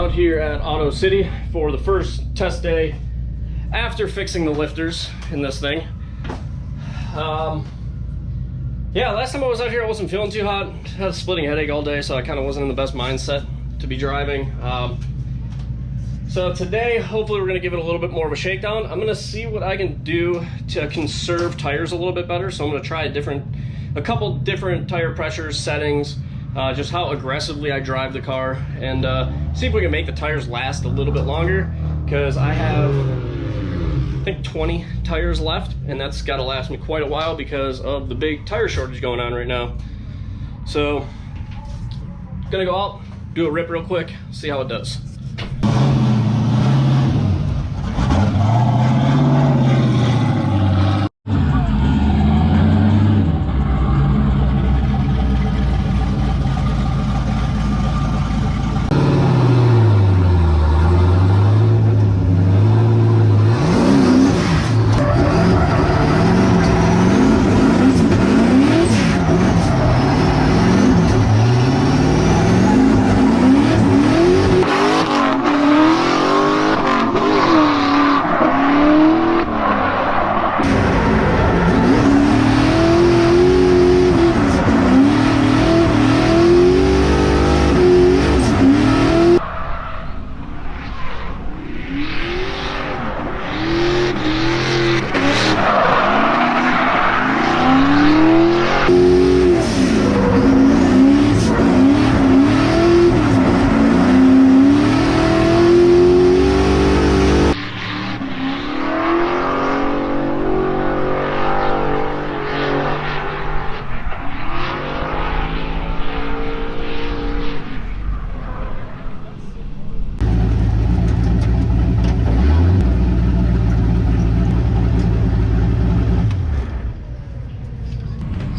out here at Auto City for the first test day after fixing the lifters in this thing. Yeah, last time I was out here I wasn't feeling too hot. Had a splitting headache all day, so I kind of wasn't in the best mindset to be driving. So today, hopefully we're gonna give it a little bit more of a shakedown. I'm gonna see what I can do to conserve tires a little bit better. So I'm gonna try a couple different tire pressure settings, just how aggressively I drive the car, and see if we can make the tires last a little bit longer, because I have, I think, 20 tires left, and that's gotta last me quite a while because of the big tire shortage going on right now. So, gonna go out, do a rip real quick, see how it does.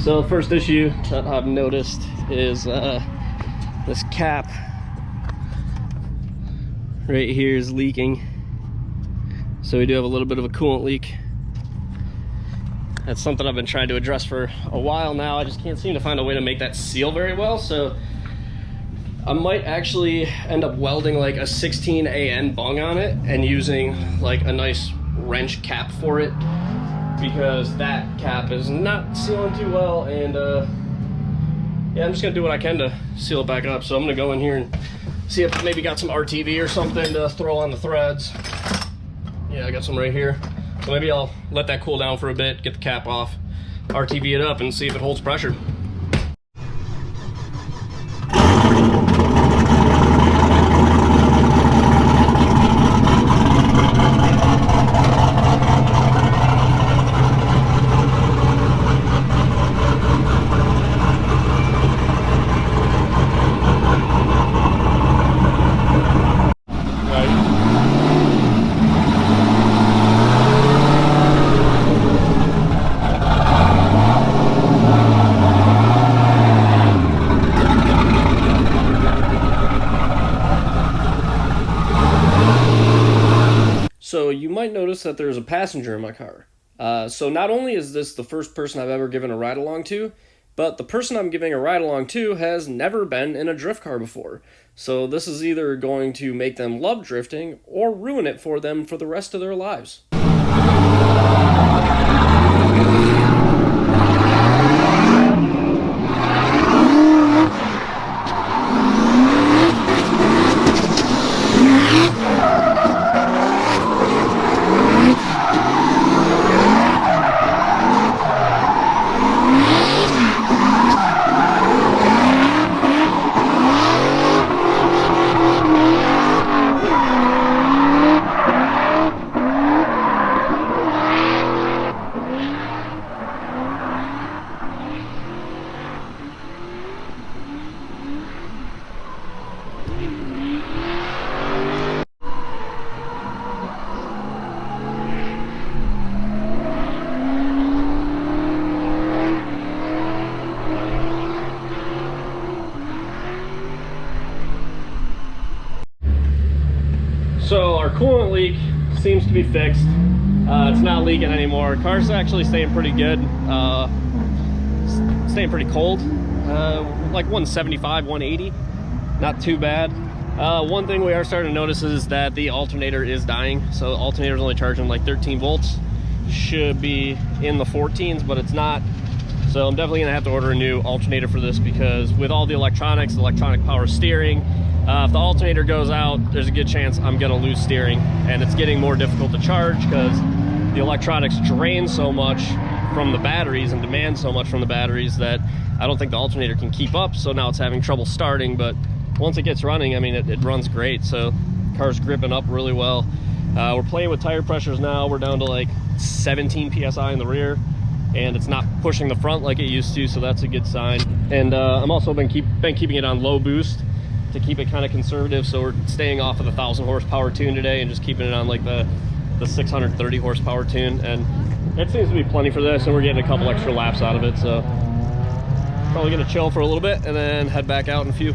So the first issue that I've noticed is this cap right here is leaking. So we do have a little bit of a coolant leak. That's something I've been trying to address for a while now. I just can't seem to find a way to make that seal very well. So I might actually end up welding like a 16 AN bung on it and using like a nice wrench cap for it, because that cap is not sealing too well. And yeah, I'm just gonna do what I can to seal it back up. So I'm gonna go in here and see if maybe got some RTV or something to throw on the threads. Yeah, I got some right here. So maybe I'll let that cool down for a bit, get the cap off, RTV it up, and see if it holds pressure. So you might notice that there's a passenger in my car. So not only is this the first person I've ever given a ride along to, but the person I'm giving a ride along to has never been in a drift car before. So this is either going to make them love drifting or ruin it for them for the rest of their lives. So our coolant leak seems to be fixed. It's not leaking anymore. Car's actually staying pretty good. Staying pretty cold. Like 175, 180. Not too bad. One thing we are starting to notice is that the alternator is dying. So the alternator is only charging like 13 volts. Should be in the 14s, but it's not. So I'm definitely gonna have to order a new alternator for this, because with all the electronics, electronic power steering, if the alternator goes out, there's a good chance I'm gonna lose steering, and it's getting more difficult to charge because the electronics drain so much from the batteries and demand so much from the batteries that I don't think the alternator can keep up. So now it's having trouble starting, but once it gets running, I mean, it runs great. So the car's gripping up really well. We're playing with tire pressures now. We're down to like 17 PSI in the rear, and it's not pushing the front like it used to, so that's a good sign. And I'm also been keeping it on low boost to keep it kind of conservative. So we're staying off of the 1,000 horsepower tune today and just keeping it on like the 630 horsepower tune, and it seems to be plenty for this, and we're getting a couple extra laps out of it. So probably gonna chill for a little bit and then head back out in a few.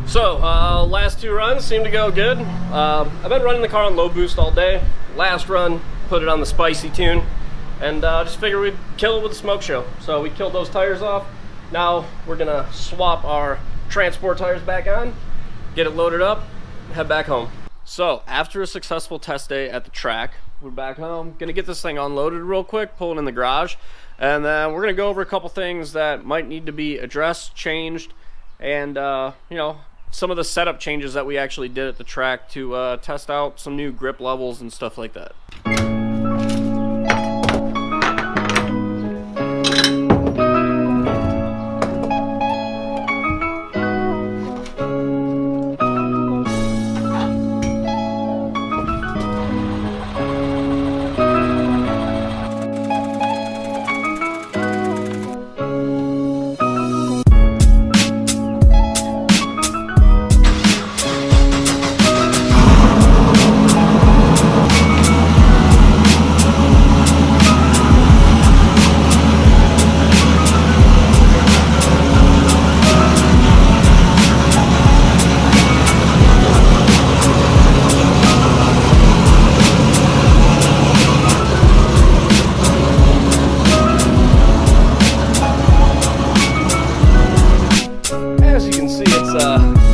So, last two runs seem to go good. I've been running the car on low boost all day. Last run, put it on the spicy tune, and just figured we'd kill it with a smoke show. So we killed those tires off. Now we're gonna swap our transport tires back on, get it loaded up, head back home. So, after a successful test day at the track, we're back home. Gonna get this thing unloaded real quick, pull it in the garage, and then we're gonna go over a couple things that might need to be addressed, changed, and you know, some of the setup changes that we actually did at the track to test out some new grip levels and stuff like that.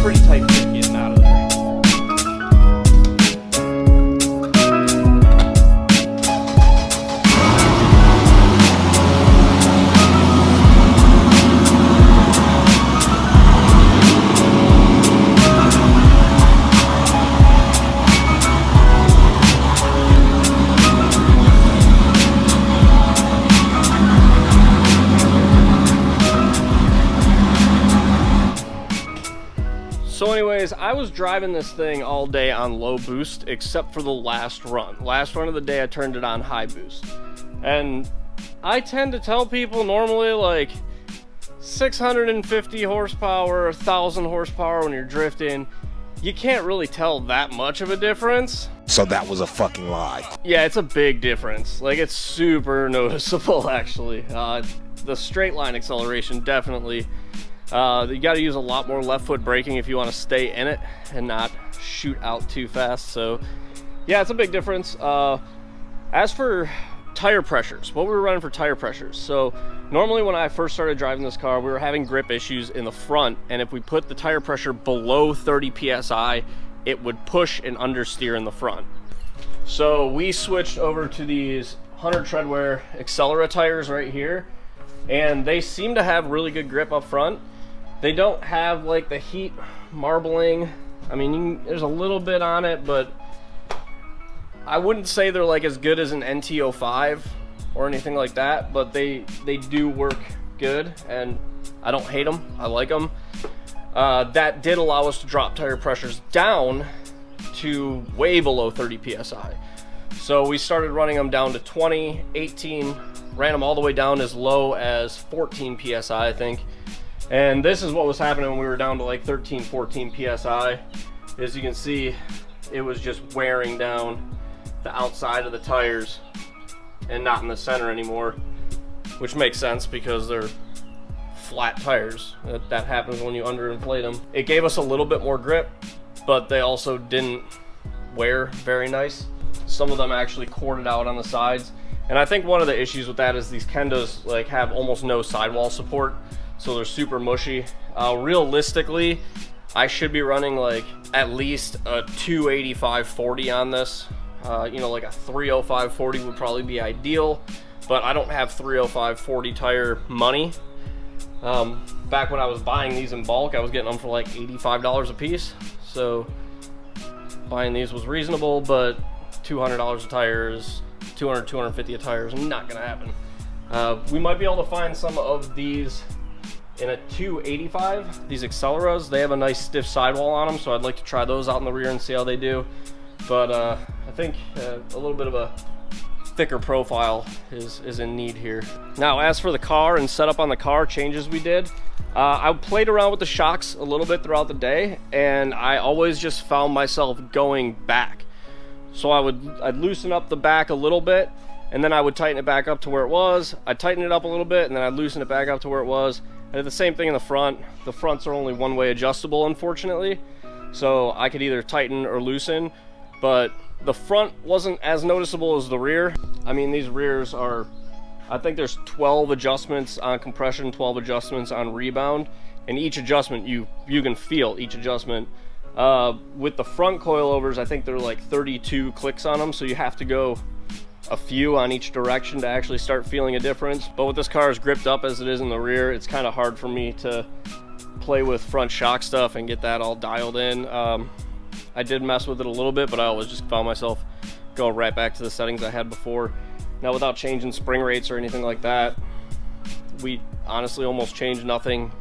pretty tight fit getting out of there. So anyways, I was driving this thing all day on low boost, except for the last run. Last run of the day, I turned it on high boost. And I tend to tell people normally like 650 horsepower, 1,000 horsepower when you're drifting. You can't really tell that much of a difference. So that was a fucking lie. Yeah, it's a big difference. Like, it's super noticeable, actually. The straight line acceleration, definitely. You got to use a lot more left foot braking if you want to stay in it and not shoot out too fast. So yeah, it's a big difference. As for tire pressures, what we were running for tire pressures. So normally when I first started driving this car, we were having grip issues in the front, and if we put the tire pressure below 30 psi, it would push and understeer in the front. So we switched over to these 100 treadwear Accelera tires right here, and they seem to have really good grip up front. They don't have like the heat marbling. I mean, there's a little bit on it, but I wouldn't say they're like as good as an NT05 or anything like that, but they do work good, and I don't hate them. I like them. That did allow us to drop tire pressures down to way below 30 psi. So we started running them down to 20, 18, ran them all the way down as low as 14 psi, I think. And this is what was happening when we were down to like 13, 14 psi. As you can see, it was just wearing down the outside of the tires and not in the center anymore, which makes sense because they're flat tires. That happens when you underinflate them. It gave us a little bit more grip, but they also didn't wear very nice. Some of them actually corded out on the sides, and I think one of the issues with that is these Kendas like have almost no sidewall support, so they're super mushy. Realistically, I should be running like at least a 285/40 on this. You know, like a 305/40 would probably be ideal, but I don't have 305/40 tire money. Back when I was buying these in bulk, I was getting them for like $85 a piece, so buying these was reasonable, but $200 a tire is $250 a tire is not gonna happen. We might be able to find some of these in a 285, these Acceleras. They have a nice stiff sidewall on them, so I'd like to try those out in the rear and see how they do. But I think a little bit of a thicker profile is in need here. Now, as for the car and setup on the car, changes we did, I played around with the shocks a little bit throughout the day, and I always just found myself going back. So I'd loosen up the back a little bit, and then I would tighten it back up to where it was. I'd tighten it up a little bit, and then I'd loosen it back up to where it was. I did the same thing in the front. The fronts are only one-way adjustable, unfortunately, so I could either tighten or loosen, but the front wasn't as noticeable as the rear. I mean, these rears are, I think there's 12 adjustments on compression, 12 adjustments on rebound, and each adjustment, you can feel each adjustment. With the front coilovers, I think there are like 32 clicks on them, so you have to go a few on each direction to actually start feeling a difference. But with this car as gripped up as it is in the rear, it's kind of hard for me to play with front shock stuff and get that all dialed in. I did mess with it a little bit, but I always just found myself going right back to the settings I had before. Now, without changing spring rates or anything like that, we honestly almost changed nothing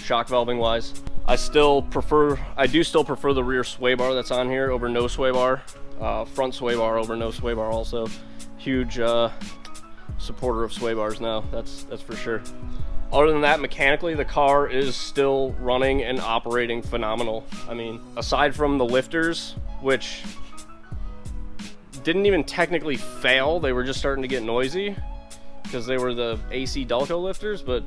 shock valving wise. I do still prefer the rear sway bar that's on here over no sway bar. Front sway bar over no sway bar also. Huge supporter of sway bars now, that's for sure. Other than that, mechanically, the car is still running and operating phenomenal. I mean, aside from the lifters, which didn't even technically fail, they were just starting to get noisy because they were the AC Delco lifters, but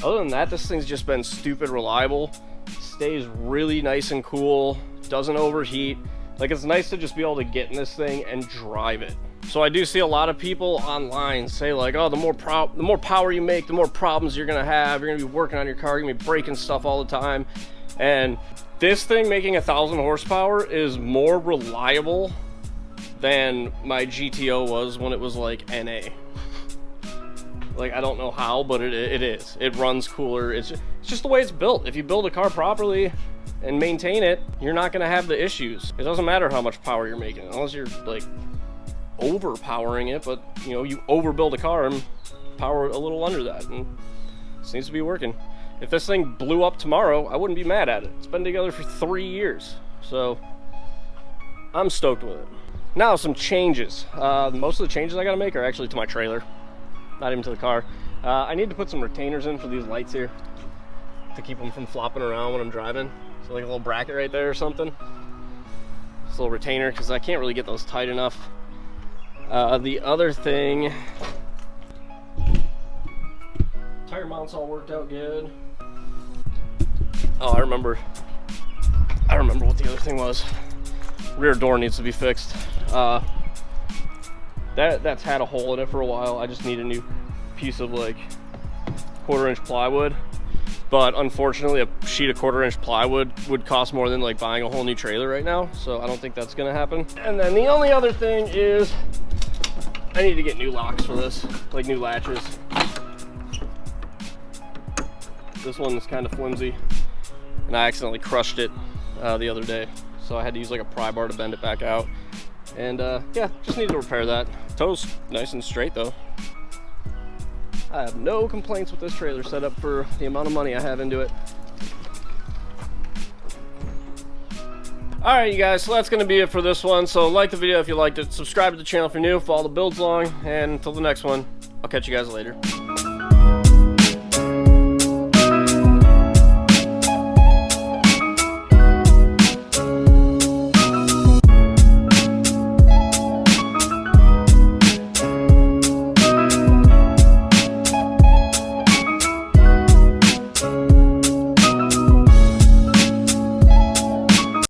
other than that, this thing's just been stupid reliable. Stays really nice and cool, doesn't overheat. Like, it's nice to just be able to get in this thing and drive it. So I do see a lot of people online say like, oh, the more power you make, the more problems you're gonna have. You're gonna be working on your car, you're gonna be breaking stuff all the time. And this thing making 1,000 horsepower is more reliable than my GTO was when it was like NA. Like, I don't know how, but it is. It runs cooler. It's just the way it's built. If you build a car properly and maintain it, you're not gonna have the issues. It doesn't matter how much power you're making, unless you're like overpowering it, but you know, you overbuild a car and power a little under that, and it seems to be working. if this thing blew up tomorrow, I wouldn't be mad at it. It's been together for 3 years, so I'm stoked with it. Now some changes. Most of the changes I gotta make are actually to my trailer, not even to the car. I need to put some retainers in for these lights here to keep them from flopping around when I'm driving. So like a little bracket right there or something. This little retainer, because I can't really get those tight enough. The other thing, tire mounts all worked out good. Oh, I remember what the other thing was. Rear door needs to be fixed. That's had a hole in it for a while. I just need a new piece of like 1/4-inch plywood. But unfortunately, a sheet of 1/4-inch plywood would cost more than like buying a whole new trailer right now. So I don't think that's gonna happen. And then the only other thing is I need to get new locks for this, like new latches. This one is kind of flimsy, and I accidentally crushed it the other day. So I had to use like a pry bar to bend it back out. And yeah, just need to repair that. Toe's nice and straight though. I have no complaints with this trailer setup for the amount of money I have into it. Alright you guys, so that's going to be it for this one. So like the video if you liked it, subscribe to the channel if you're new, follow the builds along, and until the next one, I'll catch you guys later.